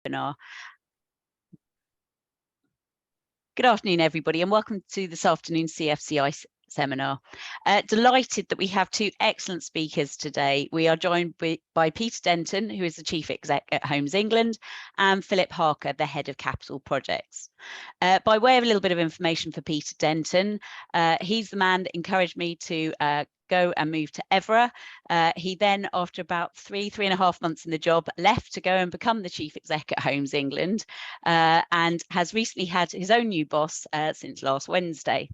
webinar. Good afternoon, everybody, and welcome to this afternoon's CFCI seminar. Delighted that we have two excellent speakers today. We are joined by Peter Denton, who is the Chief Exec at Homes England, and Philip Harker, the Head of Capital Projects. By way of a little bit of information for Peter Denton, he's the man that encouraged me to go and move to Evra. He then, after about three and a half months in the job, left to go and become the Chief Exec at Homes England, and has recently had his own new boss since last Wednesday.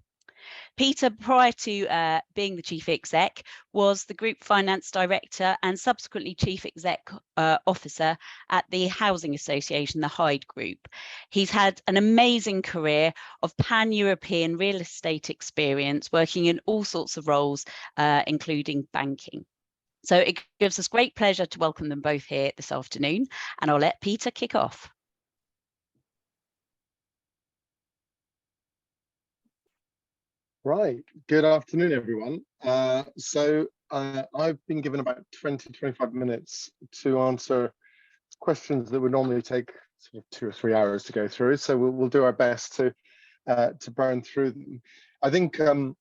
Peter, prior to being the Chief Exec, was the Group Finance Director and subsequently Chief Exec Officer at the Housing Association, the Hyde Group. He's had an amazing career of pan-European real estate experience, working in all sorts of roles, including banking. So it gives us great pleasure to welcome them both here this afternoon, and I'll let Peter kick off. Right, good afternoon, everyone. I've been given about 20-25 minutes to answer questions that would normally take sort of 2 or 3 hours to go through. So we'll do our best to burn through them. I think Homes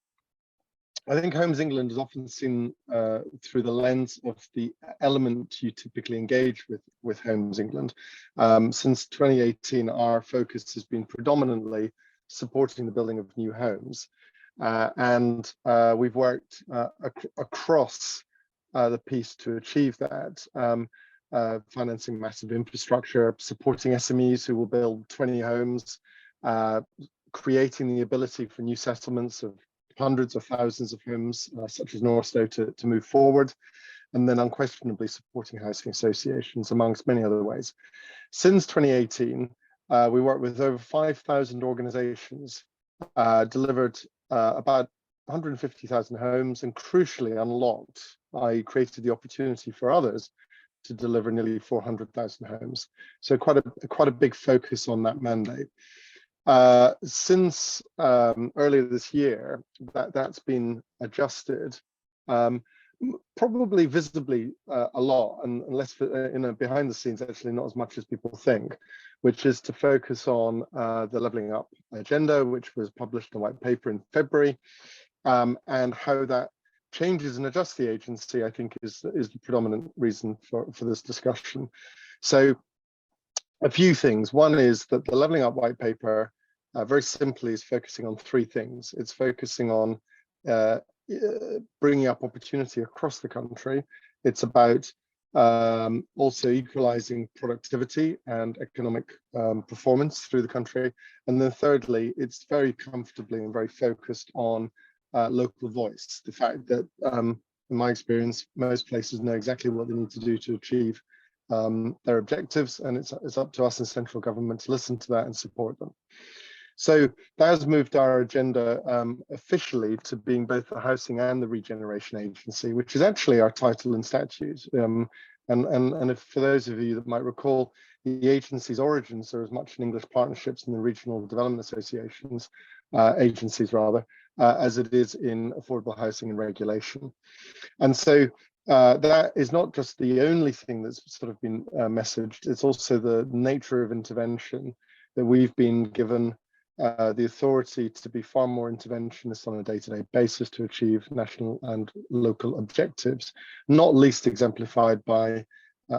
England is often seen through the lens of the element you typically engage with Homes England. Since 2018, our focus has been predominantly supporting the building of new homes. We've worked across the piece to achieve that, financing massive infrastructure, supporting SMEs who will build 20 homes, creating the ability for new settlements of hundreds of thousands of homes, such as Northstowe, to move forward, and then unquestionably supporting housing associations, amongst many other ways. Since 2018, we worked with over 5,000 organisations, delivered about 150,000 homes, and crucially unlocked, I created the opportunity for others to deliver nearly 400,000 homes. So quite a big focus on that mandate. Since earlier this year, that's been adjusted, probably visibly a lot, and less behind the scenes, actually not as much as people think, which is to focus on the Levelling Up agenda, which was published in a white paper in February, and how that changes and adjusts the agency, I think, is the predominant reason for this discussion. So a few things. One is that the Levelling Up white paper, very simply, is focusing on 3 things. It's focusing on bringing up opportunity across the country. It's about also equalizing productivity and economic performance through the country. And then thirdly, it's very comfortably and very focused on local voice. The fact that, in my experience, most places know exactly what they need to do to achieve their objectives, and it's up to us in central government to listen to that and support them. So that has moved our agenda officially to being both the Housing and the Regeneration Agency, which is actually our title and statute. And if, for those of you that might recall, the agency's origins are as much in English partnerships and the regional development associations, agencies rather, as it is in affordable housing and regulation. And so that is not just the only thing that's sort of been messaged, it's also the nature of intervention that we've been given the authority to be far more interventionist on a day-to-day basis to achieve national and local objectives, not least exemplified by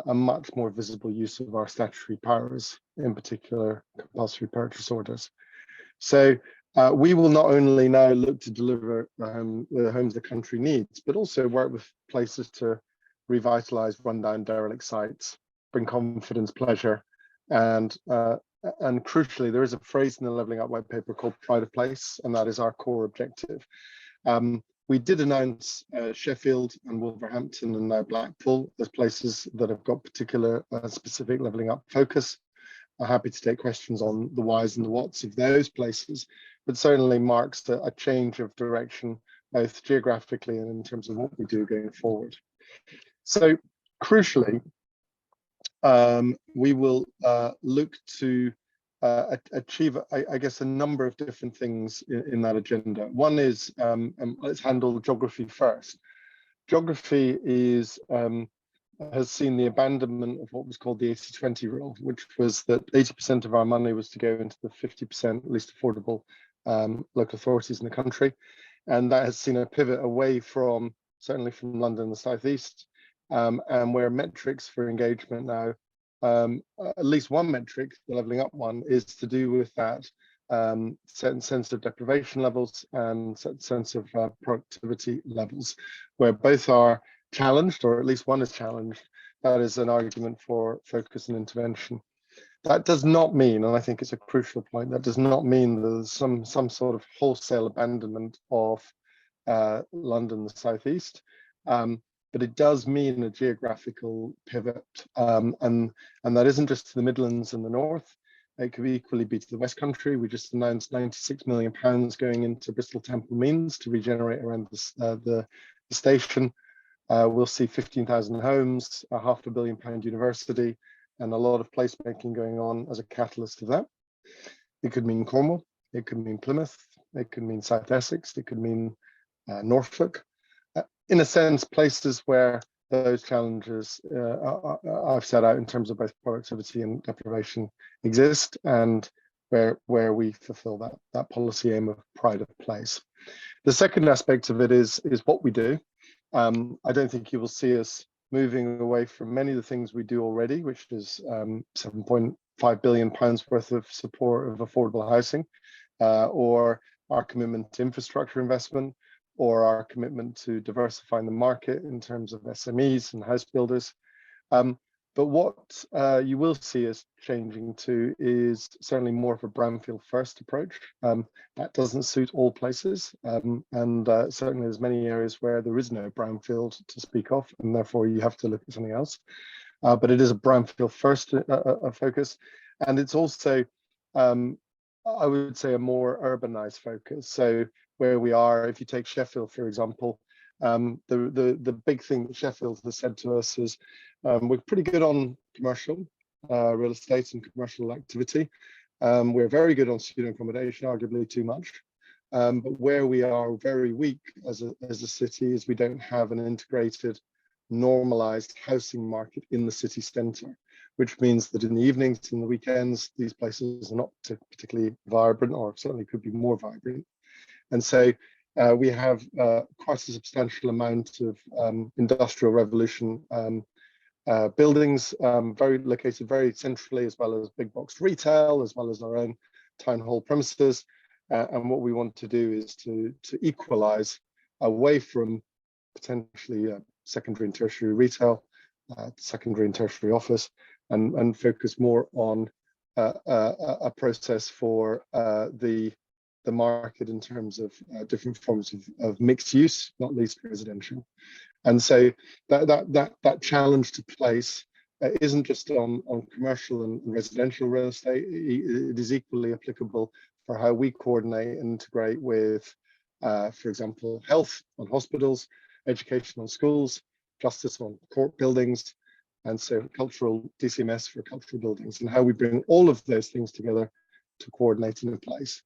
a much more visible use of our statutory powers, in particular compulsory purchase orders. So we will not only now look to deliver the homes the country needs, but also work with places to revitalise rundown derelict sites, bring confidence, pleasure, and crucially, there is a phrase in the Levelling Up white paper called pride of place, and that is our core objective. We did announce Sheffield and Wolverhampton and now Blackpool as places that have got particular specific Levelling Up focus. I'm happy to take questions on the whys and the whats of those places, but certainly marks a change of direction, both geographically and in terms of what we do going forward. So crucially, we will look to achieve, I guess, a number of different things in that agenda. One is, let's handle geography first. Geography is has seen the abandonment of what was called the 80-20 rule, which was that 80% of our money was to go into the 50% least affordable local authorities in the country. And that has seen a pivot away from, certainly from London and the Southeast, and where metrics for engagement now, at least one metric, the levelling up one, is to do with that certain sense of deprivation levels and certain sense of productivity levels, where both are challenged, or at least one is challenged. That is an argument for focus and intervention. That does not mean, and I think it's a crucial point, that does not mean there's some sort of wholesale abandonment of London, the Southeast, but it does mean a geographical pivot, and that isn't just to the Midlands and the North. It could equally be to the West Country. We just announced £96 million going into Bristol Temple Means to regenerate around the station. We'll see 15,000 homes, a £500 million university, and a lot of placemaking going on as a catalyst of that. It could mean Cornwall, it could mean Plymouth, it could mean South Essex, it could mean Norfolk. In a sense, places where those challenges I've set out in terms of both productivity and deprivation exist, and where we fulfill that policy aim of pride of place. The second aspect of it is what we do. I don't think you will see us moving away from many of the things we do already, which is £7.5 billion worth of support of affordable housing, or our commitment to infrastructure investment, or our commitment to diversifying the market in terms of SMEs and house builders. But what you will see us changing to is certainly more of a brownfield first approach. That doesn't suit all places, and certainly there's many areas where there is no brownfield to speak of, and therefore you have to look at something else. But it is a brownfield first focus, and it's also, I would say, a more urbanized focus. So where we are, if you take Sheffield, for example, the big thing that Sheffield has said to us is we're pretty good on commercial real estate and commercial activity. We're very good on student accommodation, arguably too much. But where we are very weak as a city is we don't have an integrated, normalized housing market in the city centre, which means that in the evenings and the weekends, these places are not particularly vibrant, or certainly could be more vibrant. And so we have quite a substantial amount of industrial revolution buildings, located very centrally, as well as big box retail, as well as our own town hall premises. And what we want to do is to equalize away from potentially secondary and tertiary retail, secondary and tertiary office, and focus more on a process for the market in terms of different forms of mixed use, not least residential. And so that challenge to place isn't just on commercial and residential real estate. It is equally applicable for how we coordinate and integrate with, for example, health on hospitals, education on schools, justice on court buildings, and so cultural DCMS for cultural buildings, and how we bring all of those things together to coordinate in a place.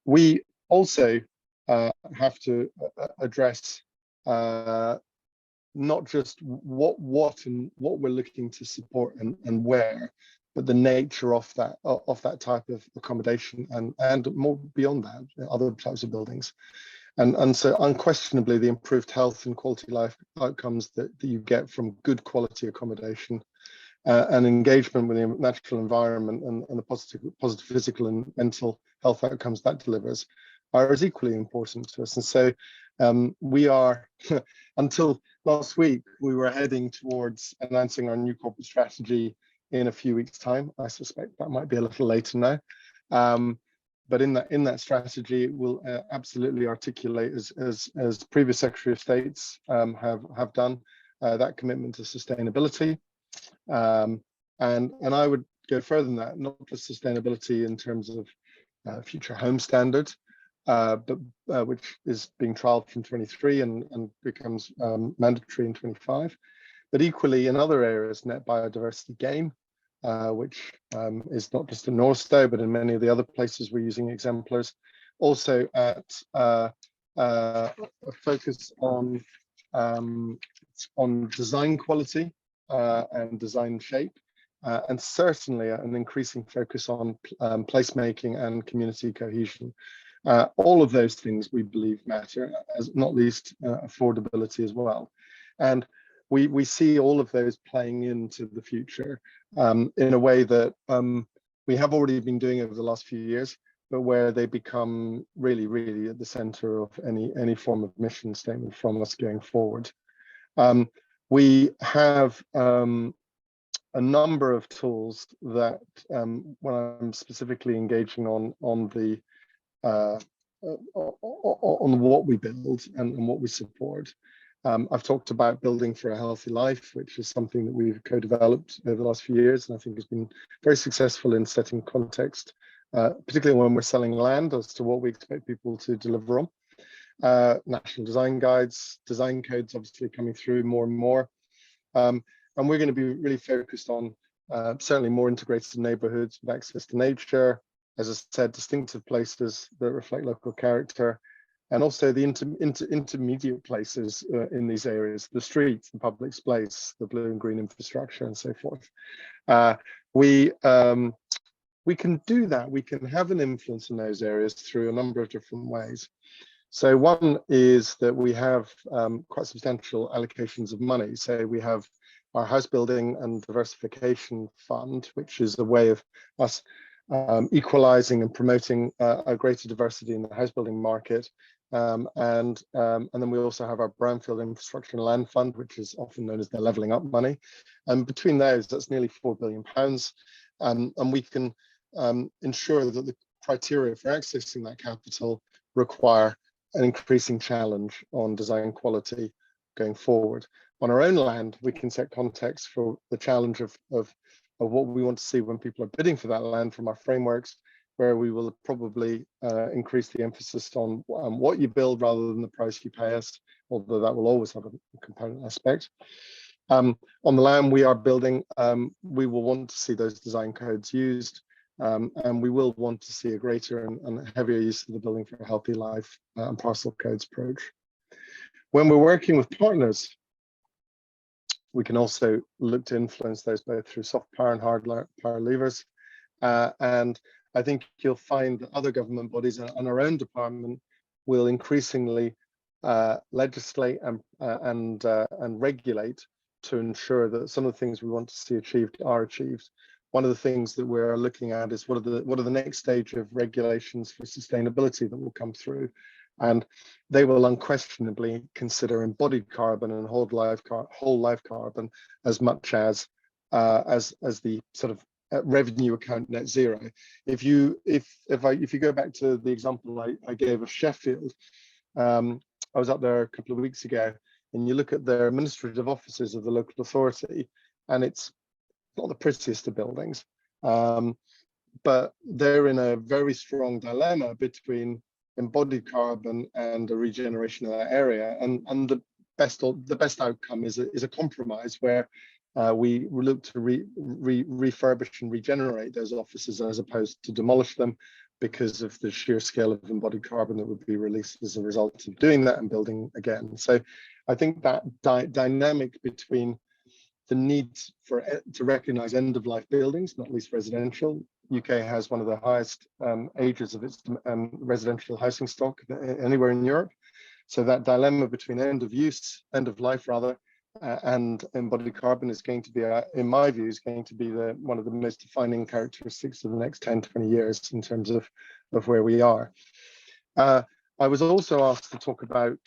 We also have to address not just what we're looking to support and where, but the nature of that type of accommodation and more beyond that, other types of buildings. And so unquestionably, the improved health and quality life outcomes that you get from good quality accommodation and engagement with the natural environment and the positive physical and mental health outcomes that delivers are as equally important to us. And so we are, until last week, we were heading towards announcing our new corporate strategy in a few weeks' time. I suspect that might be a little later now. But in that strategy, it will absolutely articulate, as previous Secretary of States have done, that commitment to sustainability. And I would go further than that, not just sustainability in terms of future home standard, but which is being trialled from 23 and becomes mandatory in 25, but equally in other areas, net biodiversity gain, which is not just in Northstowe, but in many of the other places we're using exemplars. Also at a focus on it's on design quality and design shape, and certainly an increasing focus on placemaking and community cohesion. All of those things we believe matter, as not least affordability as well. And we see all of those playing into the future in a way that we have already been doing over the last few years, but where they become really, really at the center of any form of mission statement from us going forward. We have a number of tools that when I'm specifically engaging on what we build and what we support. I've talked about building for a healthy life, which is something that we've co-developed over the last few years, and I think has been very successful in setting context, particularly when we're selling land, as to what we expect people to deliver on. National design guides, design codes obviously coming through more and more. And we're going to be really focused on certainly more integrated neighborhoods with access to nature, as I said, distinctive places that reflect local character, and also the intermediate places in these areas, the streets, the public space, the blue and green infrastructure, and so forth. We can do that. We can have an influence in those areas through a number of different ways. So one is that we have quite substantial allocations of money. So we have our house building and diversification fund, which is a way of us equalizing and promoting a greater diversity in the house building market. And then we also have our brownfield infrastructure and land fund, which is often known as the levelling up money. And between those, that's nearly £4 billion. And we can ensure that the criteria for accessing that capital require an increasing challenge on design quality going forward. On our own land, we can set context for the challenge of what we want to see when people are bidding for that land from our frameworks, where we will probably increase the emphasis on what you build rather than the price you pay us, although that will always have a component aspect. On the land we are building, we will want to see those design codes used, and we will want to see a greater and heavier use of the building for a healthy life and parcel codes approach. When we're working with partners, we can also look to influence those both through soft power and hard power levers. And I think you'll find that other government bodies and our own department will increasingly legislate and regulate to ensure that some of the things we want to see achieved are achieved. One of the things that we're looking at is what are the next stage of regulations for sustainability that will come through, and they will unquestionably consider embodied carbon and whole life carbon as much as the sort of revenue account net zero. If you go back to the example I gave of Sheffield, I was up there a couple of weeks ago, and you look at their administrative offices of the local authority, and it's not the prettiest of buildings, but they're in a very strong dilemma between embodied carbon and the regeneration of that area, and the best outcome is a compromise where we look to refurbish and regenerate those offices as opposed to demolish them, because of the sheer scale of embodied carbon that would be released as a result of doing that and building again. So I think that dynamic between the need to recognize end-of-life buildings, not least residential. UK has one of the highest ages of its residential housing stock anywhere in Europe. So that dilemma between end of life rather, and embodied carbon is going to be, in my view, is going to be one of the most defining characteristics of the next 10, 20 years in terms of where we are. I was also asked to talk about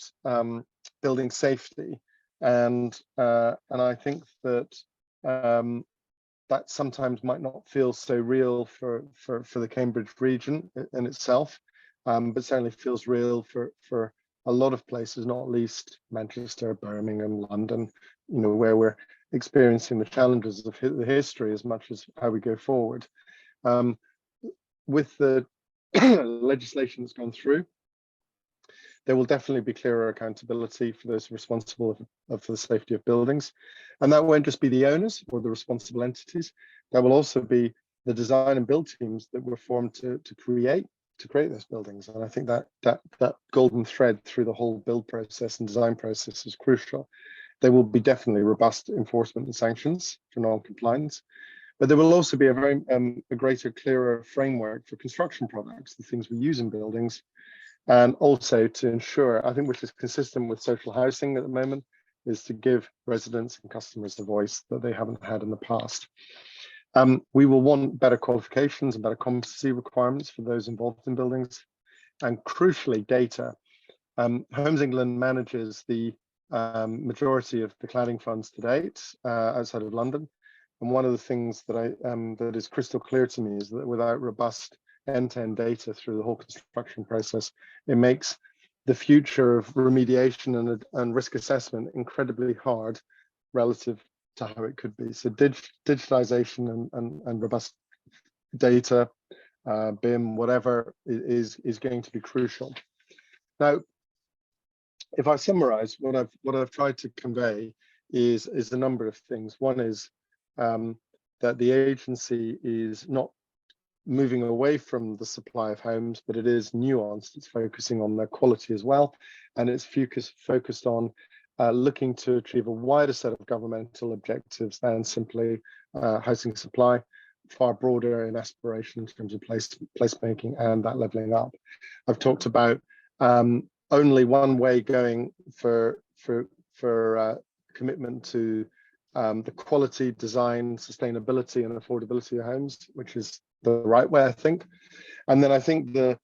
building safety, and I think that that sometimes might not feel so real for the Cambridge region in itself, but certainly feels real for a lot of places, not least Manchester, Birmingham, London, where we're experiencing the challenges of the history as much as how we go forward. With the legislation that's gone through, there will definitely be clearer accountability for those responsible for the safety of buildings. And that won't just be the owners or the responsible entities. That will also be the design and build teams that were formed to create create those buildings. And I think that golden thread through the whole build process and design process is crucial. There will be definitely robust enforcement and sanctions for non-compliance, but there will also be a greater, clearer framework for construction products, the things we use in buildings, and also to ensure, I think, which is consistent with social housing at the moment, is to give residents and customers a voice that they haven't had in the past. We will want better qualifications and better competency requirements for those involved in buildings, and crucially, data. Homes England manages the majority of the cladding funds to date outside of London. And one of the things that that is crystal clear to me is that without robust end-to-end data through the whole construction process, it makes the future of remediation and risk assessment incredibly hard relative to how it could be. So digitalization and robust data, BIM, whatever, is going to be crucial. Now, if I summarize what I've tried to convey is a number of things. One is that the agency is not moving away from the supply of homes, but it is nuanced. It's focusing on their quality as well, and it's focused on looking to achieve a wider set of governmental objectives than simply housing supply, far broader in aspiration in terms of placemaking and that levelling up. I've talked about only one way going for commitment to the quality, design, sustainability, and affordability of homes, which is the right way, I think. And then I think the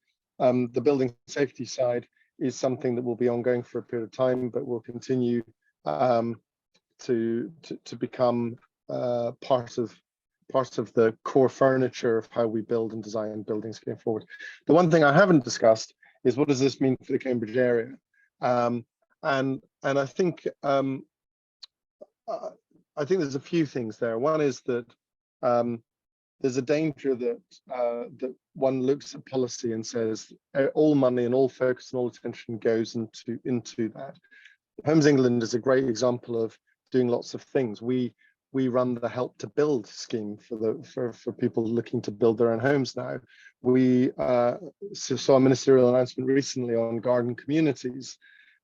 building safety side is something that will be ongoing for a period of time, but will continue to become part of the core furniture of how we build and design buildings going forward. The one thing I haven't discussed is, what does this mean for the Cambridge area? And I think there's a few things there. One is that there's a danger that that one looks at policy and says all money and all focus and all attention goes into that. Homes England is a great example of doing lots of things. We run the Help to Build scheme for people looking to build their own homes now. We saw a ministerial announcement recently on garden communities.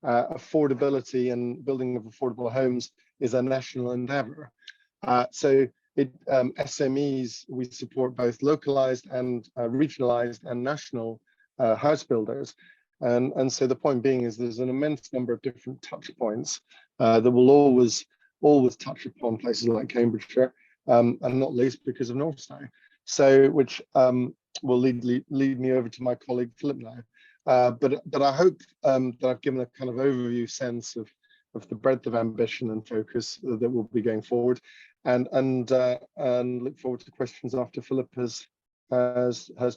Affordability and building of affordable homes is a national endeavour. So SMEs, we support both localized and regionalized and national house builders. And so the point being is there's an immense number of different touch points that will always touch upon places like Cambridgeshire, and not least because of Northstowe. So which will lead me over to my colleague Philip now. But I hope that I've given a kind of overview sense of the breadth of ambition and focus that will be going forward, and look forward to questions after Philip has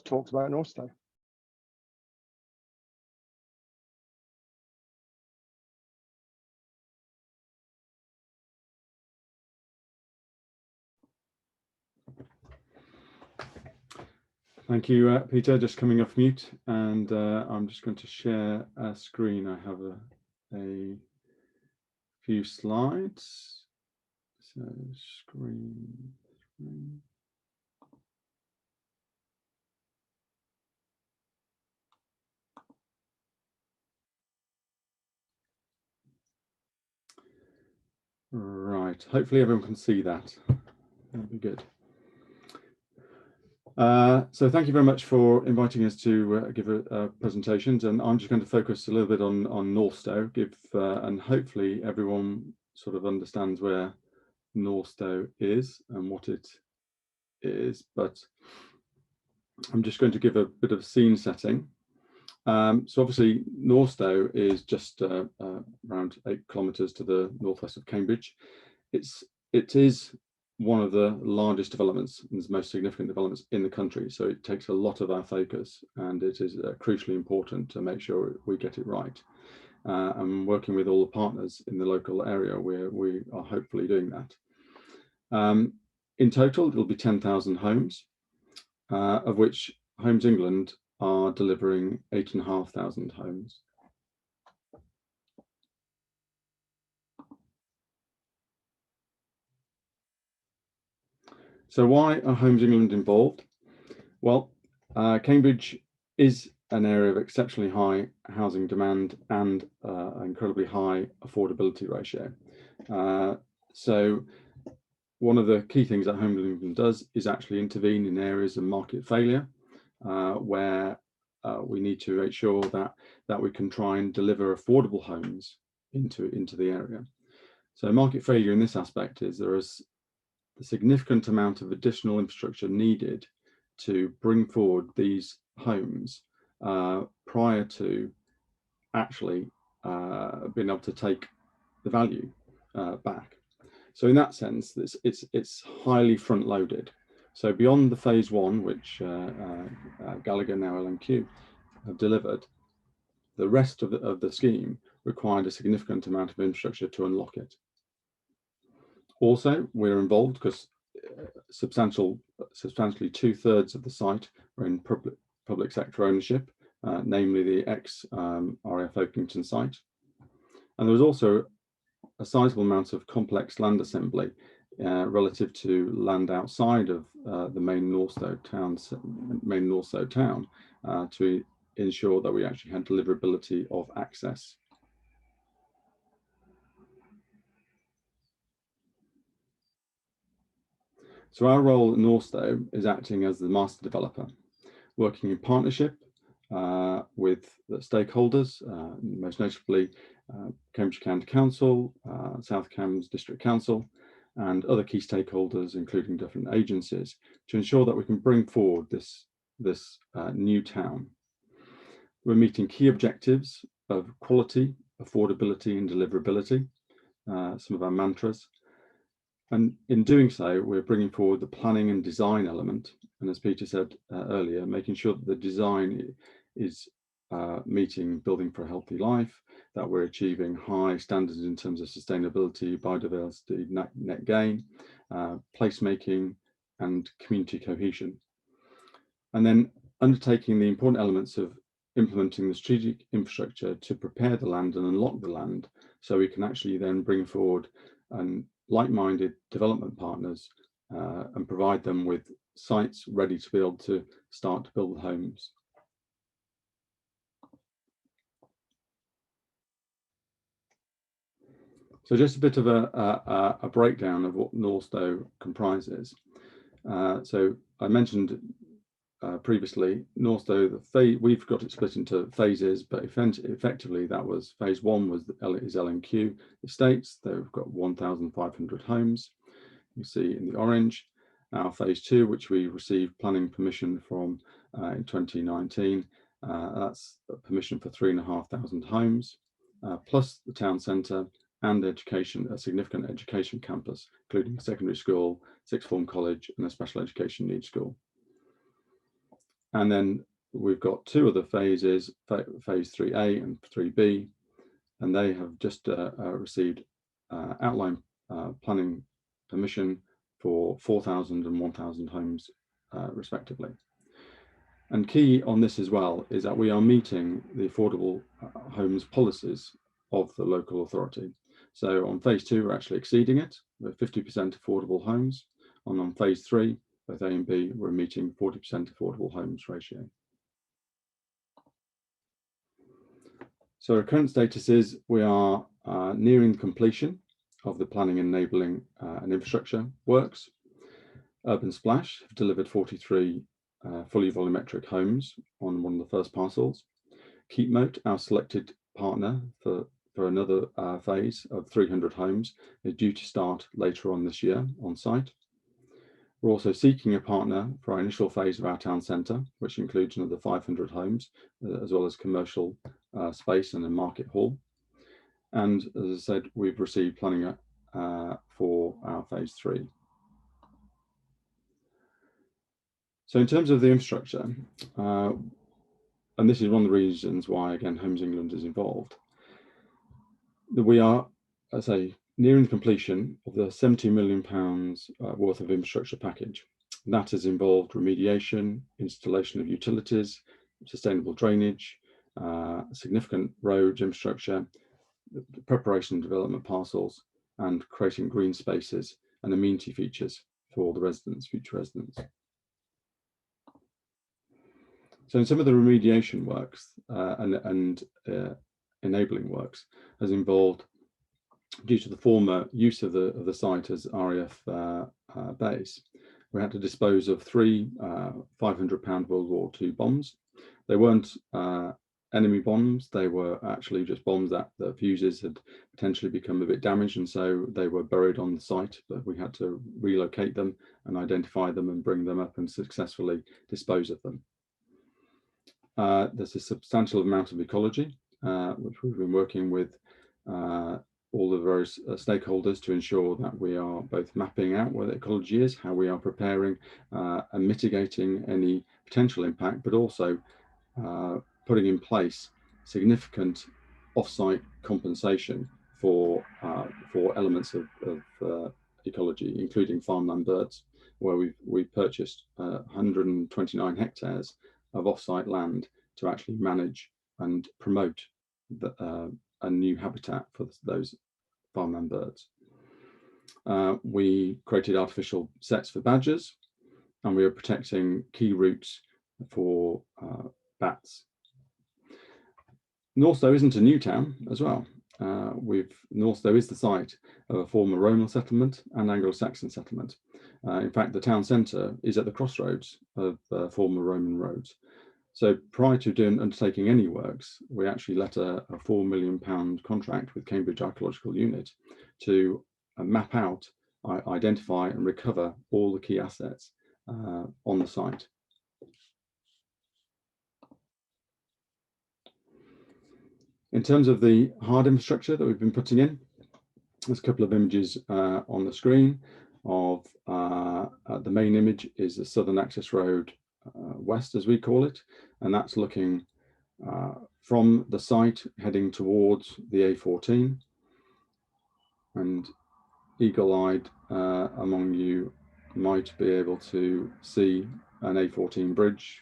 talked about Northstowe. Thank you, Peter. Just coming off mute, and I'm just going to share a screen. I have a few slides. So screen. Right. Hopefully everyone can see that. That'd be good. So thank you very much for inviting us to give a presentations, and I'm just going to focus a little bit on Northstowe, and hopefully everyone sort of understands where Northstowe is and what it is, but I'm just going to give a bit of scene setting. So obviously Northstowe is just around 8 kilometres to the northwest of Cambridge. It is one of the largest developments and the most significant developments in the country, so it takes a lot of our focus, and it is crucially important to make sure we get it right. And working with all the partners in the local area, we are hopefully doing that. In total, it will be 10,000 homes, of which Homes England are delivering 8,500 homes. So why are Homes England involved? Well, Cambridge is an area of exceptionally high housing demand and an incredibly high affordability ratio. So one of the key things that Home England does is actually intervene in areas of market failure, where we need to make sure that we can try and deliver affordable homes into the area. So market failure in this aspect is there is a significant amount of additional infrastructure needed to bring forward these homes prior to actually being able to take the value back. So in that sense, it's highly front-loaded. So beyond the phase one, which Gallagher, now L&Q, have delivered, the rest of the scheme required a significant amount of infrastructure to unlock it. Also, we're involved because substantially 2/3 of the site are in public sector ownership, namely the ex-RAF Oakington site. And there was also a sizable amount of complex land assembly relative to land outside of the main Northstowe town to ensure that we actually had deliverability of access. So our role at Northstowe is acting as the master developer, working in partnership with the stakeholders, most notably Cambridge County Council, South Cambs District Council, and other key stakeholders, including different agencies, to ensure that we can bring forward this new town. We're meeting key objectives of quality, affordability, and deliverability, some of our mantras. And in doing so, we're bringing forward the planning and design element. And as Peter said earlier, making sure that the design is meeting building for a healthy life, that we're achieving high standards in terms of sustainability, biodiversity, net gain, placemaking, and community cohesion. And then undertaking the important elements of implementing the strategic infrastructure to prepare the land and unlock the land, so we can actually then bring forward like-minded development partners and provide them with sites ready to be able to start to build homes. So just a bit of a breakdown of what Northstowe comprises. So I mentioned previously, Northstowe, we've got it split into phases, but effectively that was phase one is L&Q estates. They've got 1,500 homes. You see in the orange. Our phase two, which we received planning permission from in 2019, that's permission for 3,500 homes, plus the town centre and education, a significant education campus, including a secondary school, sixth form college, and a special education needs school. And then we've got two other phases, phase 3A and 3B, and they have just received outline planning permission for 4,000 and 1,000 homes respectively. And key on this as well is that we are meeting the affordable homes policies of the local authority. So on phase two, we're actually exceeding it with 50% affordable homes. And on phase three, both A and B, we're meeting 40% affordable homes ratio. So our current status is we are nearing completion of the planning, enabling and infrastructure works. Urban Splash have delivered 43 fully volumetric homes on one of the first parcels. Keepmoat, our selected partner for another phase of 300 homes, is due to start later on this year on site. We're also seeking a partner for our initial phase of our town centre, which includes another 500 homes, as well as commercial space and a market hall. And as I said, we've received planning for our phase three. So in terms of the infrastructure, and this is one of the reasons why, again, Homes England is involved, that we are, as I say, nearing completion of the £70 million worth of infrastructure package. That has involved remediation, installation of utilities, sustainable drainage, significant road infrastructure, preparation and development parcels, and creating green spaces and amenity features for the residents, future residents. So in some of the remediation works and enabling works has involved, due to the former use of the site as RAF base, we had to dispose of 3 500-pound World War II bombs. They weren't enemy bombs, they were actually just bombs that the fuses had potentially become a bit damaged, and so they were buried on the site, but we had to relocate them and identify them and bring them up and successfully dispose of them. There's a substantial amount of ecology, which we've been working with all the various stakeholders to ensure that we are both mapping out where the ecology is, how we are preparing and mitigating any potential impact, but also putting in place significant off-site compensation for elements of ecology, including farmland birds, where we've purchased 129 hectares of off-site land to actually manage and promote a new habitat for those farmland birds. We created artificial sets for badgers, and we are protecting key routes for bats. Northstowe isn't a new town as well. Northstowe is the site of a former Roman settlement and Anglo-Saxon settlement. In fact, the town centre is at the crossroads of former Roman roads. So prior to undertaking any works, we actually let a £4 million contract with Cambridge Archaeological Unit to map out, identify and recover all the key assets on the site. In terms of the hard infrastructure that we've been putting in, there's a couple of images on the screen of the main image is the Southern Access Road West, as we call it, and that's looking from the site heading towards the A14. And eagle-eyed among you might be able to see an A14 bridge,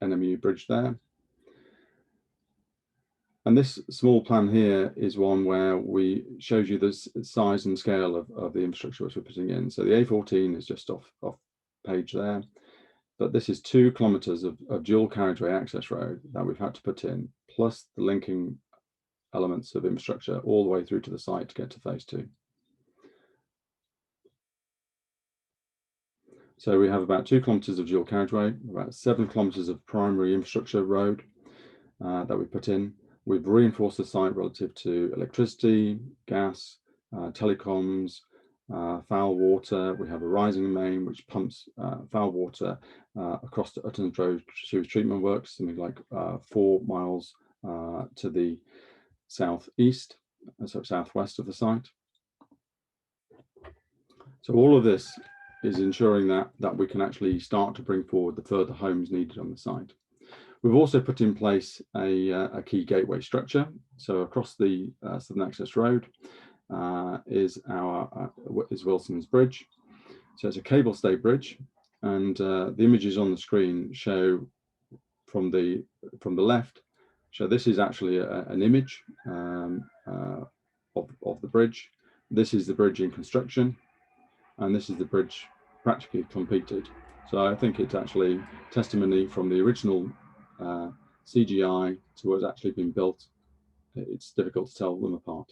NMU bridge there. And this small plan here is one where we shows you the size and scale of the infrastructure which we're putting in. So the A14 is just off page there, but this is 2 kilometres of dual carriageway access road that we've had to put in, plus the linking elements of infrastructure all the way through to the site to get to phase 2. So we have about 2 kilometres of dual carriageway, about 7 kilometres of primary infrastructure road that we put in. We've reinforced the site relative to electricity, gas, telecoms, foul water. We have a rising main which pumps foul water across the Utton Road sewage treatment works, something like 4 miles to the southeast, so southwest of the site. So all of this is ensuring that we can actually start to bring forward the further homes needed on the site. We've also put in place a key gateway structure. So across the Southern Access Road is Wilson's Bridge. So it's a cable stay bridge, and the images on the screen show from the left. So this is actually an image of the bridge. This is the bridge in construction, and this is the bridge practically completed. So I think it's actually testimony from the original CGI to what's actually been built. It's difficult to tell them apart.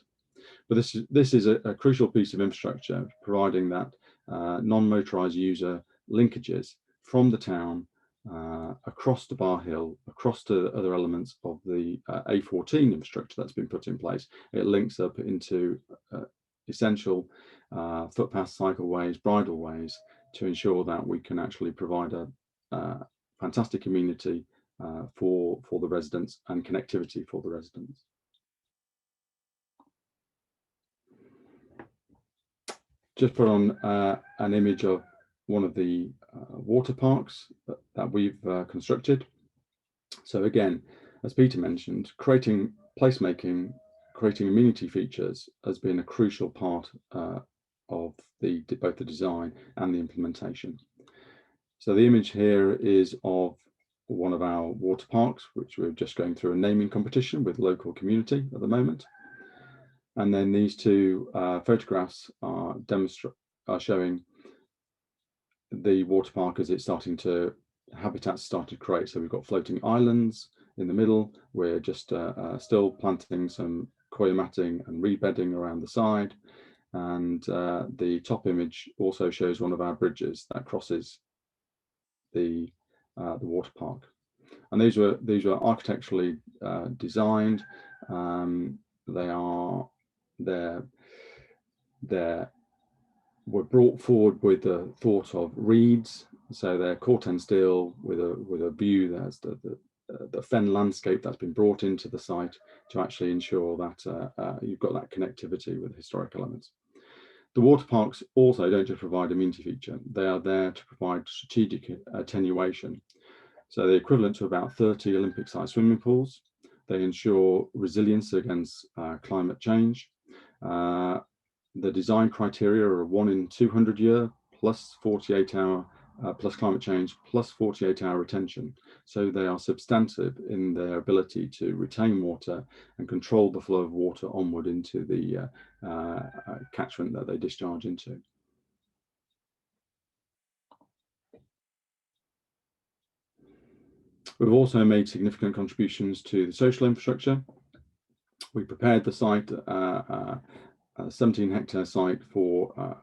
But this is a crucial piece of infrastructure, providing that non-motorised user linkages from the town across to Bar Hill, across to other elements of the A14 infrastructure that's been put in place. It links up into essential footpaths, cycleways, bridleways to ensure that we can actually provide a fantastic community for the residents and connectivity for the residents. Just put on an image of one of the water parks that we've constructed. So again, as Peter mentioned, creating placemaking, creating amenity features has been a crucial part of both the design and the implementation. So the image here is of one of our water parks, which we're just going through a naming competition with local community at the moment. And then these 2 photographs are showing the water park as it's starting to habitats started to create. So we've got floating islands in the middle. We're just still planting some coir matting and reed bedding around the side. And the top image also shows one of our bridges that crosses the water park. And these were architecturally designed. They were brought forward with the thought of reeds, so they're corten steel with a view. There's the fen landscape that's been brought into the site to actually ensure that you've got that connectivity with historic elements. The water parks also don't just provide amenity feature; they are there to provide strategic attenuation. So they're equivalent to about 30 Olympic-sized swimming pools. They ensure resilience against climate change. The design criteria are 1 in 200 year plus 48-hour plus climate change plus 48-hour retention. So they are substantive in their ability to retain water and control the flow of water onward into the catchment that they discharge into. We've also made significant contributions to the social infrastructure. We prepared the site, a 17-hectare site for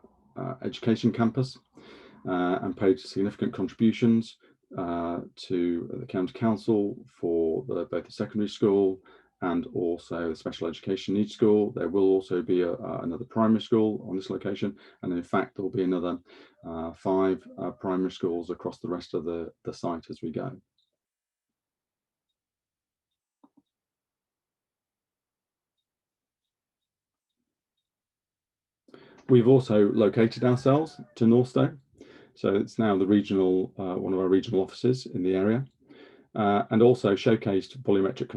education campus, and paid significant contributions to the county council for both the secondary school and also the special education needs school. There will also be another primary school on this location, and in fact there will be another 5 primary schools across the rest of the site as we go. We've also located ourselves to Northstowe, so it's now the regional one of our regional offices in the area, and also showcased volumetric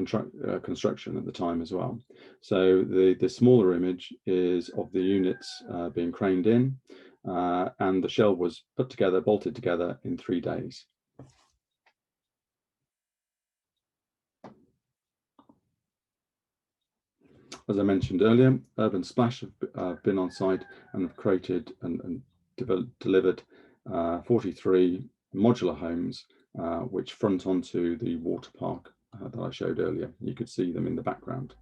construction at the time as well. So the smaller image is of the units being craned in, and the shell was put together, bolted together in 3 days. As I mentioned earlier, Urban Splash have been on site and have created and delivered 43 modular homes which front onto the water park that I showed earlier. You could see them in the background.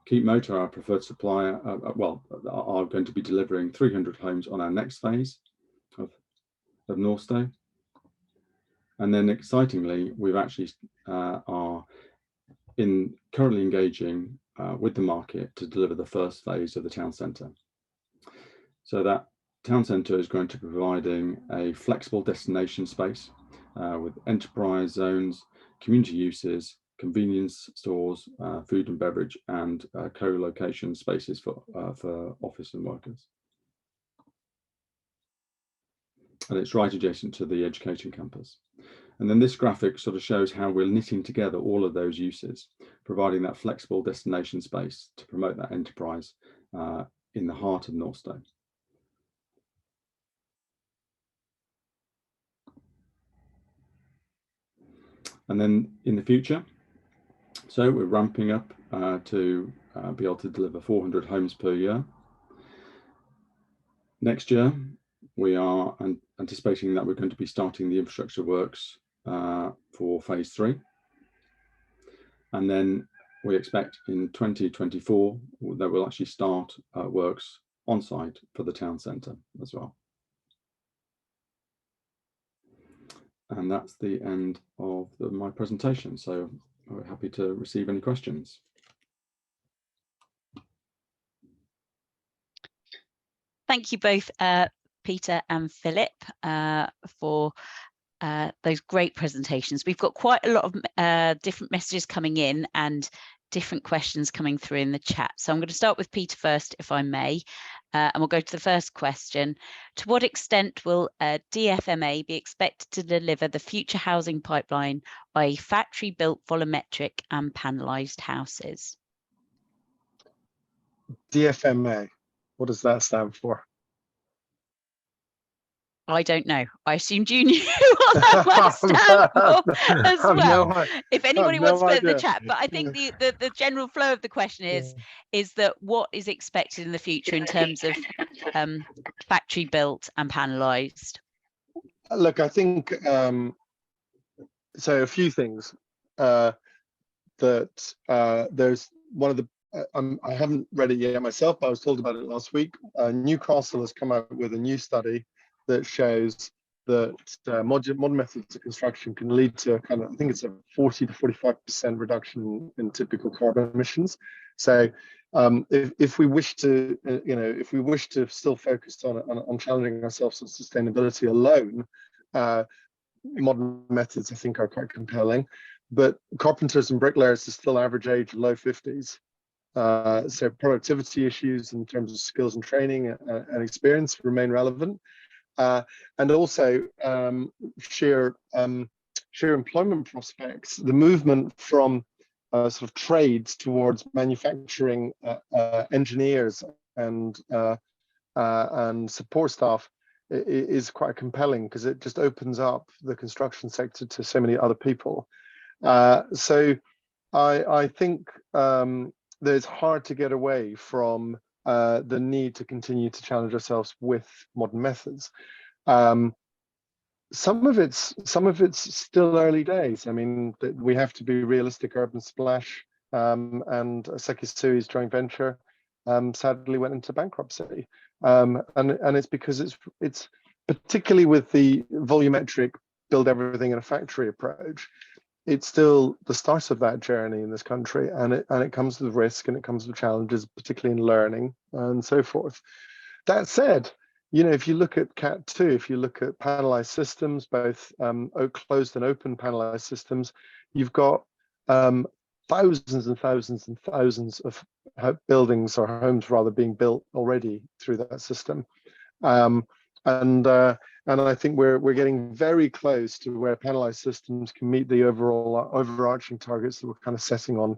Keep Motor, our preferred supplier, are going to be delivering 300 homes on our next phase of Northstowe. And then excitingly, we've actually are currently engaging with the market to deliver the first phase of the town centre. So that town centre is going to be providing a flexible destination space with enterprise zones, community uses, convenience stores, food and beverage, and co-location spaces for office and workers. And it's right adjacent to the education campus. And then this graphic sort of shows how we're knitting together all of those uses, providing that flexible destination space to promote that enterprise in the heart of Northstowe. And then in the future, so we're ramping up to be able to deliver 400 homes per year. Next year, we are anticipating that we're going to be starting the infrastructure works for phase 3. And then we expect in 2024 that we'll actually start works on site for the town centre as well. And that's the end of my presentation. So I'm happy to receive any questions. Thank you both, Peter and Philip, for those great presentations. We've got quite a lot of different messages coming in and different questions coming through in the chat. So I'm going to start with Peter first, if I may, and we'll go to the first question. To what extent will DFMA be expected to deliver the future housing pipeline, i.e. factory-built volumetric and panelised houses? DFMA, what does that stand for? I don't know. I assumed you knew what that might stand for as well. No, if anybody wants to put in the idea. chat, but I think the general flow of the question is that what is expected in the future in terms of factory built and panelised? Look, I think so. A few things that there's one of the. I haven't read it yet myself, but I was told about it last week. Newcastle has come out with a new study that shows that modern methods of construction can lead to kind of, I think it's a 40 to 45% reduction in typical carbon emissions. So if we wish to, if we wish to still focus on challenging ourselves on sustainability alone, modern methods I think are quite compelling. But carpenters and bricklayers is still average age low 50s. So productivity issues in terms of skills and training and experience remain relevant. And also sheer employment prospects, the movement from sort of trades towards manufacturing engineers and support staff is quite compelling, because it just opens up the construction sector to so many other people. So I think that it's hard to get away from the need to continue to challenge ourselves with modern methods. Some of it's still early days. I mean, we have to be realistic. Urban Splash and Sekisui's joint venture sadly went into bankruptcy, and it's because it's particularly with the volumetric build everything in a factory approach. It's still the start of that journey in this country, and it comes with risk, and it comes with challenges, particularly in learning and so forth. That said, if you look at Cat 2, if you look at panelized systems, both closed and open panelized systems, you've got thousands and thousands and thousands of buildings, or homes rather, being built already through that system. And I think we're getting very close to where panelized systems can meet the overall overarching targets that we're kind of setting on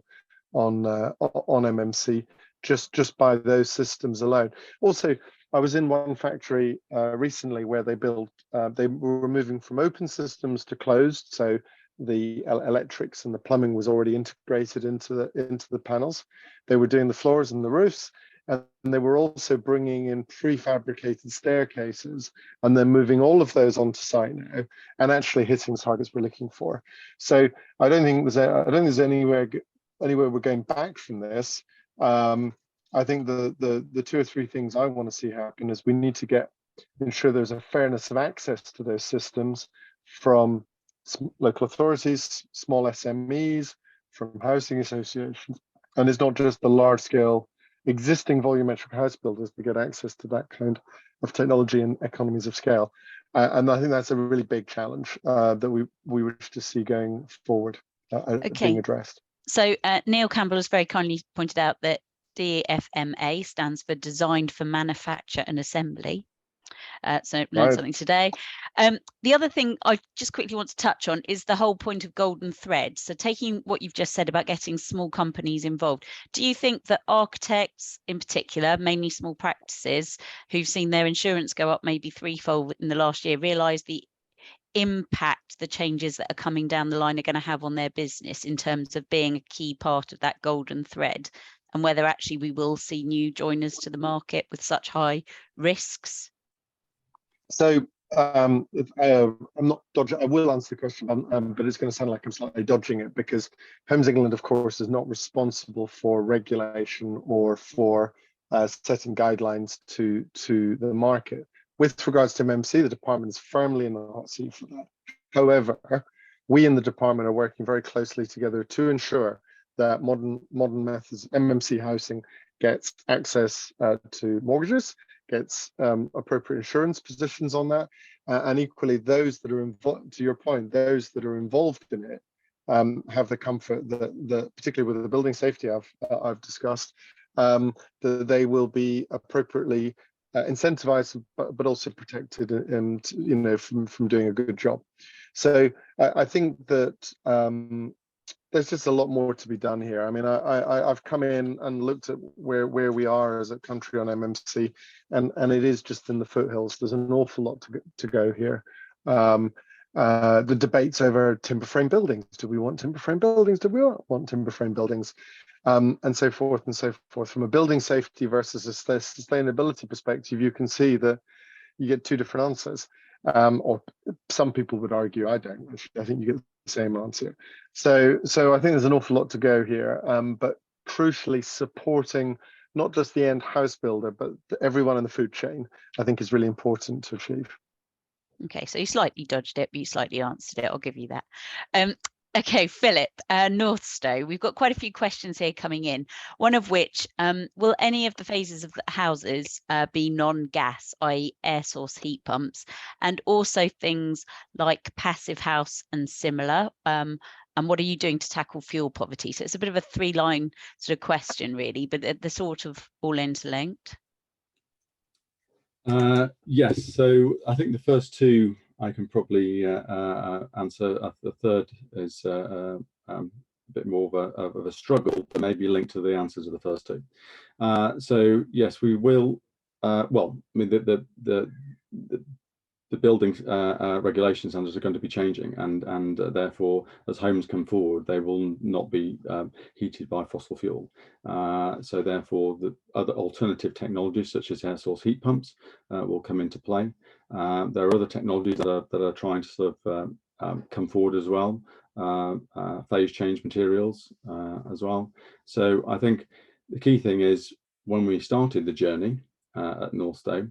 MMC just by those systems alone. Also, I was in one factory recently where they were moving from open systems to closed, so the electrics and the plumbing was already integrated into the panels. They were doing the floors and the roofs, and they were also bringing in prefabricated staircases, and then moving all of those onto site now, and actually hitting the targets we're looking for. So I don't think there's anywhere we're going back from this. I think the two or three things I want to see happen is we need to ensure there's a fairness of access to those systems from local authorities, small SMEs, from housing associations, and it's not just the large scale existing volumetric house builders to get access to that kind of technology and economies of scale. And I think that's a really big challenge that we wish to see going forward, being addressed. So Neil Campbell has very kindly pointed out that DFMA stands for Designed for Manufacture and Assembly. So learned something today. The other thing I just quickly want to touch on is the whole point of golden thread. So taking what you've just said about getting small companies involved, do you think that architects in particular, mainly small practices who've seen their insurance go up maybe threefold in the last year, realise the impact the changes that are coming down the line are going to have on their business in terms of being a key part of that golden thread, and whether actually we will see new joiners to the market with such high risks? So I'm not dodging. I will answer the question, but it's going to sound like I'm slightly dodging it, because Homes England, of course, is not responsible for regulation or for setting guidelines to the market. With regards to MMC, the department is firmly in the hot seat for that. However, we in the department are working very closely together to ensure that modern methods, MMC housing, gets access to mortgages, gets appropriate insurance positions on that, and equally those that are involved, to your point, those that are involved in it have the comfort that particularly with the building safety I've discussed, that they will be appropriately incentivized, but also protected, and from doing a good job. So I think that there's just a lot more to be done here. I mean, I've come in and looked at where we are as a country on MMC, and it is just in the foothills. There's an awful lot to go here. The debates over timber frame buildings. Do we want timber frame buildings? Do we not want timber frame buildings? And so forth and so forth. From a building safety versus a sustainability perspective, you can see that you get two different answers. Or some people would argue I don't. I think you get the same answer. So I think there's an awful lot to go here, but crucially supporting not just the end house builder, but everyone in the food chain, I think is really important to achieve. Okay, so you slightly dodged it, but you slightly answered it. I'll give you that. Okay, Philip, Northstowe, we've got quite a few questions here coming in, one of which, will any of the phases of the houses be non-gas, i.e. air source heat pumps, and also things like passive house and similar? And what are you doing to tackle fuel poverty? So it's a bit of a three-line sort of question, really, but they're sort of all interlinked. Yes, so I think the first two I can probably answer. The third is a bit more of a struggle, but maybe linked to the answers of the first two. So yes, we will. Well, I mean the building regulation standards are going to be changing, and therefore, as homes come forward, they will not be heated by fossil fuel. So therefore, the other alternative technologies such as air source heat pumps will come into play. There are other technologies that are trying to sort of come forward as well. Phase change materials as well. So I think the key thing is, when we started the journey at Northstowe,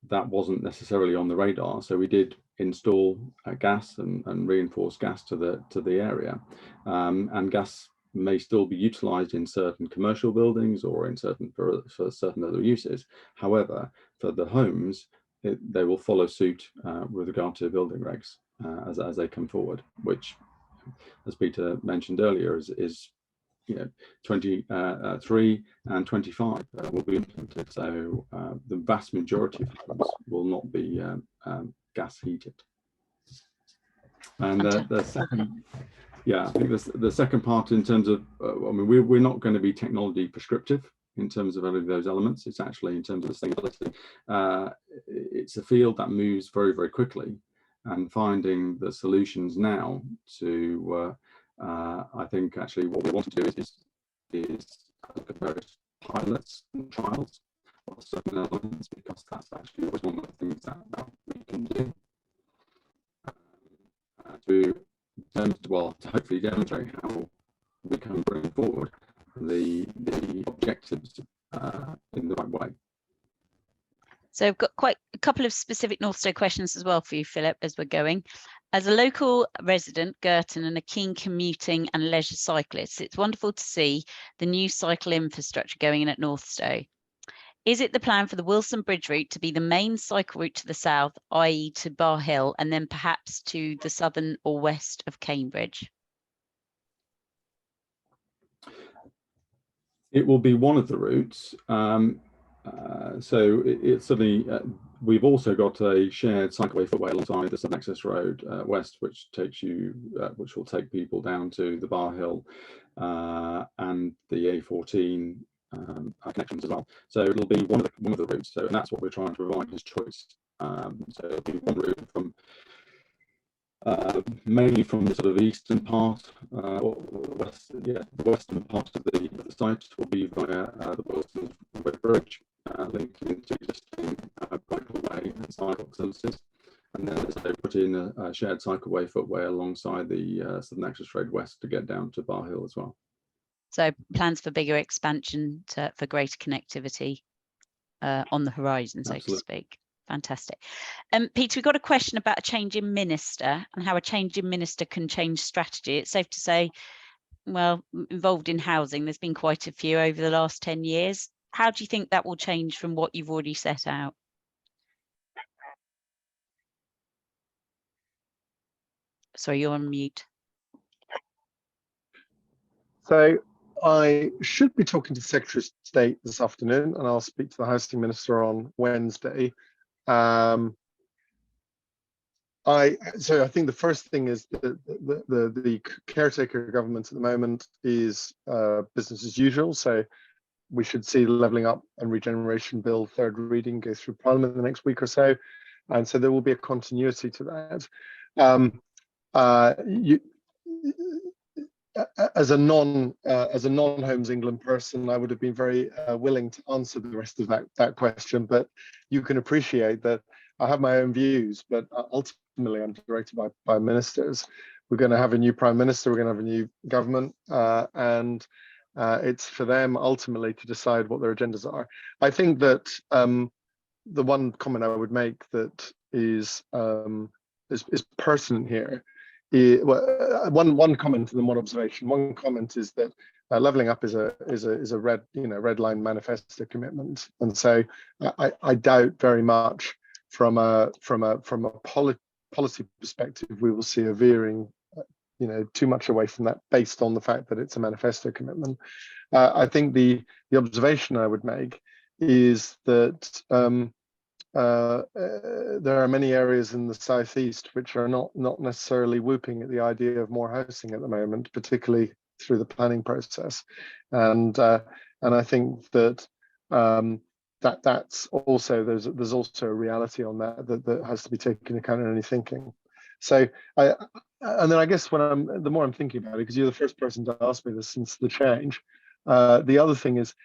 that wasn't necessarily on the radar, so we did install gas and reinforced gas to the area, and gas may still be utilized in certain commercial buildings or in certain for certain other uses. However, for the homes, they will follow suit with regard to building regs as they come forward, which, as Peter mentioned earlier, is 23 and 25 will be implemented. So the vast majority of homes will not be gas heated. And the second, I think the second part in terms of, I mean, we're not going to be technology prescriptive in terms of any of those elements. It's actually in terms of sustainability. It's a field that moves very, very quickly, and finding the solutions now to I think actually what we want to do is look at various pilots and trials of certain elements, because that's actually always one of the things that we can do to hopefully demonstrate how we can bring forward the objectives in the right way. So I've got quite a couple of specific Northstowe questions as well for you, Philip, as we're going. As a local resident, Girton, and a keen commuting and leisure cyclist, it's wonderful to see the new cycle infrastructure going in at Northstowe. Is it the plan for the Wilson Bridge route to be the main cycle route to the south, i.e. to Bar Hill, and then perhaps to the southern or west of Cambridge? It will be one of the routes. So it's certainly, we've also got a shared cycleway footway alongside the Southern Access Road west, which takes you, which will take people down to the Bar Hill and the A14 connections as well. So it'll be one of the routes. So, and that's what we're trying to provide as choice. So it'll be one route from mainly from the sort of eastern part, or the western part of the site will be via the Wilson Bridge, linking into existing cycleway and cycle services, and then they put in a shared cycleway footway alongside the Southern Access Road West to get down to Bar Hill as well. So plans for bigger expansion for greater connectivity on the horizon, so to speak. Fantastic. Peter, we've got a question about a change in minister and how a change in minister can change strategy. It's safe to say, well, involved in housing, there's been quite a few over the last 10 years. How do you think that will change from what you've already set out? Sorry, you're on mute. So I should be talking to the Secretary of State this afternoon, and I'll speak to the Housing Minister on Wednesday. So I think the first thing is that the caretaker government at the moment is business as usual. So we should see the Levelling Up and Regeneration Bill third reading go through Parliament in the next week or so, and so there will be a continuity to that. as a non-Homes England person, I would have been very willing to answer the rest of that question, but you can appreciate that I have my own views, but ultimately I'm directed by ministers. We're going to have a new prime minister, we're going to have a new government, and it's for them ultimately to decide what their agendas are. I think that the one comment I would make that is pertinent here, one comment and then one observation. One comment is that levelling up is a red line manifesto commitment, and so I doubt very much from a policy perspective we will see a veering too much away from that based on the fact that it's a manifesto commitment. I think the observation I would make is that there are many areas in the southeast which are not necessarily whooping at the idea of more housing at the moment, particularly through the planning process, and I think that that's also there's also a reality on that has to be taken into account in any thinking. So and then I guess the more I'm thinking about it, because you're the first person to ask me this since the change, the other thing is,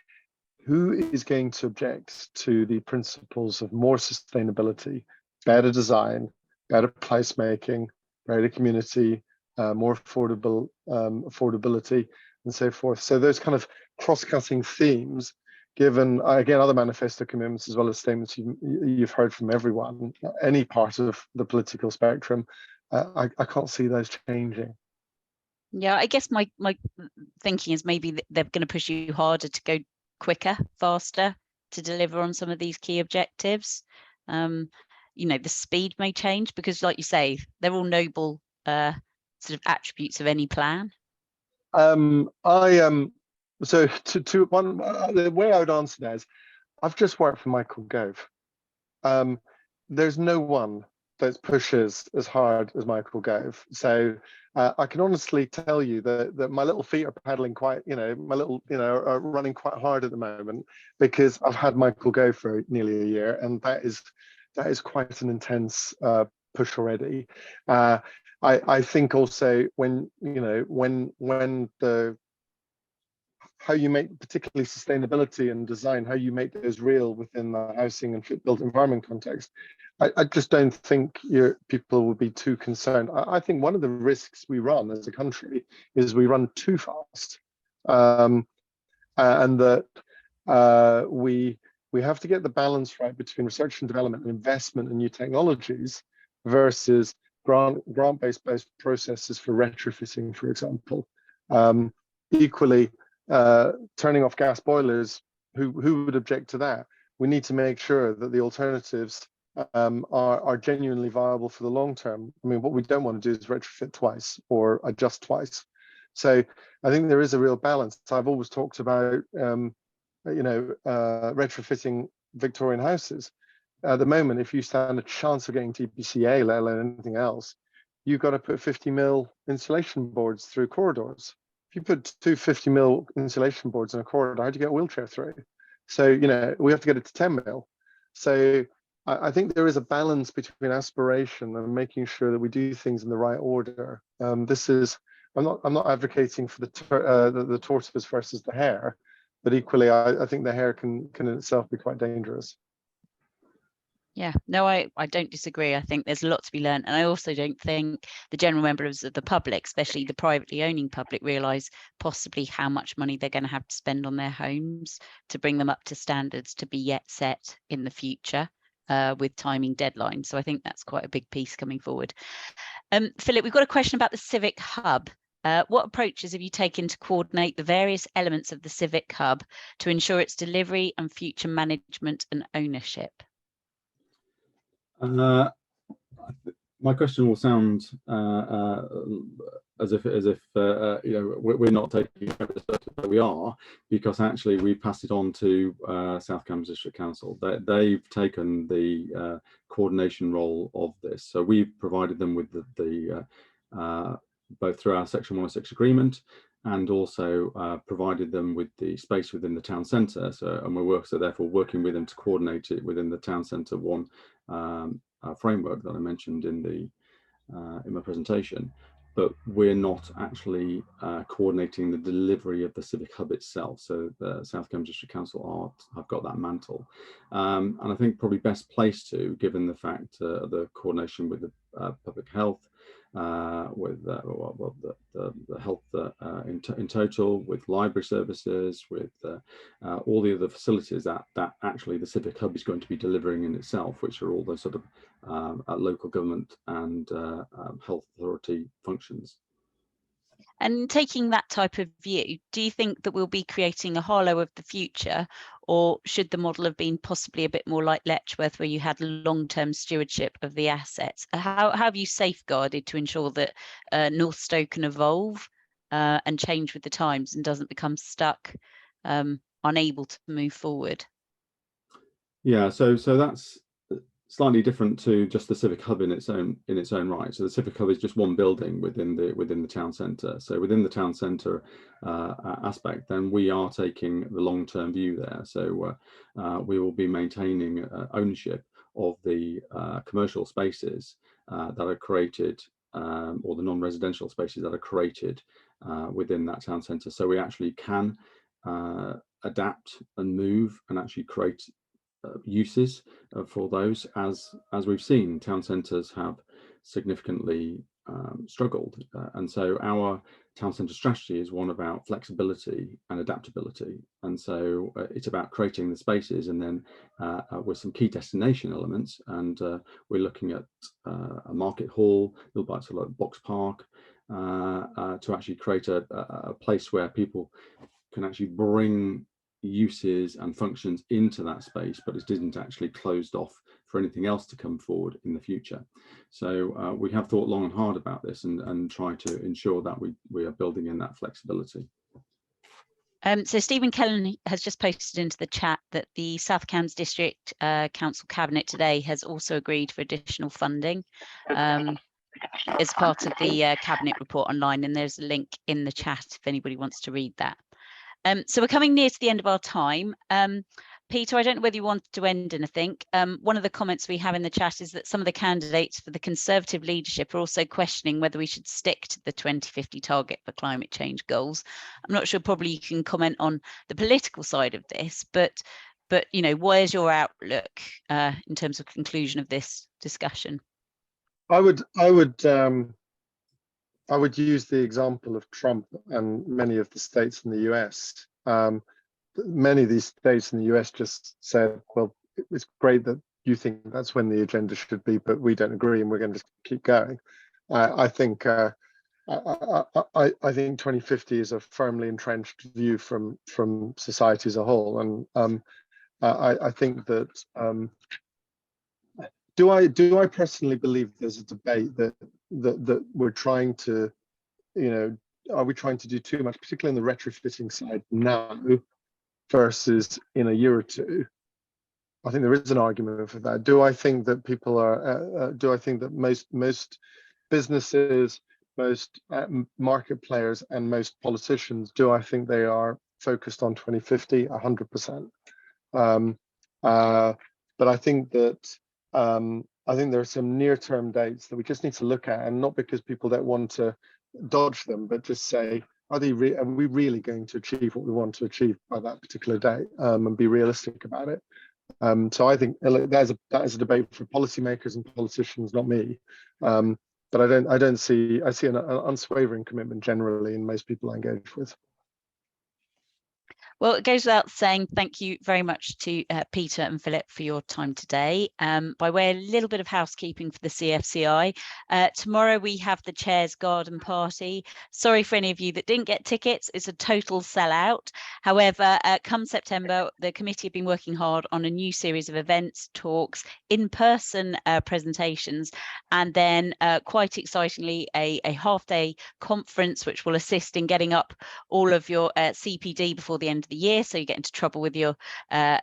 who is going to object to the principles of more sustainability, better design, better placemaking, greater community, more affordability, and so forth? So those kind of cross-cutting themes, given again other manifesto commitments as well as statements you've heard from everyone, any part of the political spectrum, I can't see those changing. Yeah, I guess my thinking is maybe they're going to push you harder to go quicker, faster to deliver on some of these key objectives. The speed may change because, like you say, they're all noble sort of attributes of any plan. So the way I would answer that is, I've just worked for Michael Gove. There's no one that pushes as hard as Michael Gove. So I can honestly tell you that my little feet are paddling quite, are running quite hard at the moment, because I've had Michael Gove for nearly a year, and that is quite an intense push already. I think also how you make particularly sustainability and design, how you make those real within the housing and built environment context, I just don't think people will be too concerned. I think one of the risks we run as a country is we run too fast, and that we have to get the balance right between research and development and investment in new technologies versus grant-based processes for retrofitting, for example. Equally, turning off gas boilers, who would object to that? We need to make sure that the alternatives are genuinely viable for the long term. I mean, what we don't want to do is retrofit twice or adjust twice. So I think there is a real balance. I've always talked about retrofitting Victorian houses. At the moment, if you stand a chance of getting TPCA, let alone anything else, you've got to put 50 mil insulation boards through corridors. If you put 250 mil insulation boards in a corridor, how do you get a wheelchair through? So, we have to get it to 10 mil. So I think there is a balance between aspiration and making sure that we do things in the right order. I'm not advocating for the tortoise versus the hare, but equally, I think the hare can in itself be quite dangerous. Yeah, no, I don't disagree. I think there's a lot to be learned. And I also don't think the general members of the public, especially the privately owning public, realise possibly how much money they're going to have to spend on their homes to bring them up to standards to be yet set in the future with timing deadlines. So I think that's quite a big piece coming forward. Philip, we've got a question about the Civic Hub. What approaches have you taken to coordinate the various elements of the Civic Hub to ensure its delivery and future management and ownership? My question will sound as if we're not taking responsibility, but we are, because actually we passed it on to South Cambs District Council. They've taken the coordination role of this, so we've provided them with the both through our Section 106 agreement, and also provided them with the space within the town centre. And we're therefore working with them to coordinate it within the town centre one framework that I mentioned in my presentation. but we're not actually coordinating the delivery of the Civic Hub itself. So the South Cambs District Council have got that mantle. And I think probably best placed to, given the fact the coordination with the public health, with the health in total, with library services, with all the other facilities that actually the Civic Hub is going to be delivering in itself, which are all the sort of local government and health authority functions. And taking that type of view, do you think that we'll be creating a Harlow of the future, or should the model have been possibly a bit more like Letchworth, where you had long-term stewardship of the assets? How have you safeguarded to ensure that North Stowe can evolve and change with the times and doesn't become stuck, unable to move forward? Yeah, so that's slightly different to just the Civic Hub in its own right. So the Civic Hub is just one building within the town centre. So within the town centre aspect, then we are taking the long-term view there. So we will be maintaining ownership of the commercial spaces that are created, or the non-residential spaces that are created within that town centre. So we actually can adapt and move and actually create uses for those, as we've seen town centres have significantly struggled, and so our town centre strategy is one about flexibility and adaptability, and so it's about creating the spaces, and then with some key destination elements, and we're looking at a market hall, little bits like Box Park, to actually create a place where people can actually bring uses and functions into that space, but it isn't actually closed off for anything else to come forward in the future. So we have thought long and hard about this, and try to ensure that we are building in that flexibility. So Stephen Kellen has just posted into the chat that the South Cambs District Council Cabinet today has also agreed for additional funding as part of the Cabinet report online, and there's a link in the chat if anybody wants to read that. So we're coming near to the end of our time. Peter, I don't know whether you wanted to end anything. One of the comments we have in the chat is that some of the candidates for the Conservative leadership are also questioning whether we should stick to the 2050 target for climate change goals. I'm not sure, probably you can comment on the political side of this, but you know, where's your outlook in terms of conclusion of this discussion? I would use the example of Trump and many of the states in the US. Many of these states in the US just said, well, it's great that you think that's when the agenda should be, but we don't agree and we're going to keep going. I think 2050 is a firmly entrenched view from society as a whole. And I think that, do I personally believe there's a debate that we're trying to, you know, are we trying to do too much, particularly in the retrofitting side now versus in a year or two? I think there is an argument for that. Do I think that people are, do I think that most businesses, most market players and most politicians, do I think they are focused on 2050? 100%. But I think that there are some near-term dates that we just need to look at, and not because people don't want to dodge them, but just say, are we really going to achieve what we want to achieve by that particular date, and be realistic about it. So I think that is a debate for policymakers and politicians, not me. But I see an unswavering commitment generally in most people I engage with. Well, it goes without saying, thank you very much to Peter and Philip for your time today. By way of a little bit of housekeeping for the CFCI, tomorrow we have the Chair's Garden Party. Sorry for any of you that didn't get tickets, it's a total sellout. However, come September, the committee have been working hard on a new series of events, talks, in-person presentations, and then quite excitingly, a half-day conference which will assist in getting up all of your CPD before the end of the year, so you get into trouble with your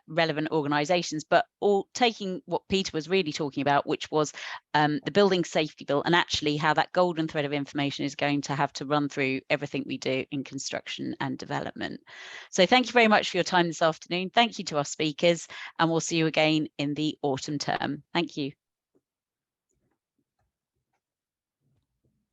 relevant organisations, but all taking what Peter was really talking about, which was the building safety bill, and actually how that golden thread of information is going to have to run through everything we do in construction and development. So thank you very much for your time this afternoon. Thank you to our speakers, and we'll see you again in the autumn term. Thank you.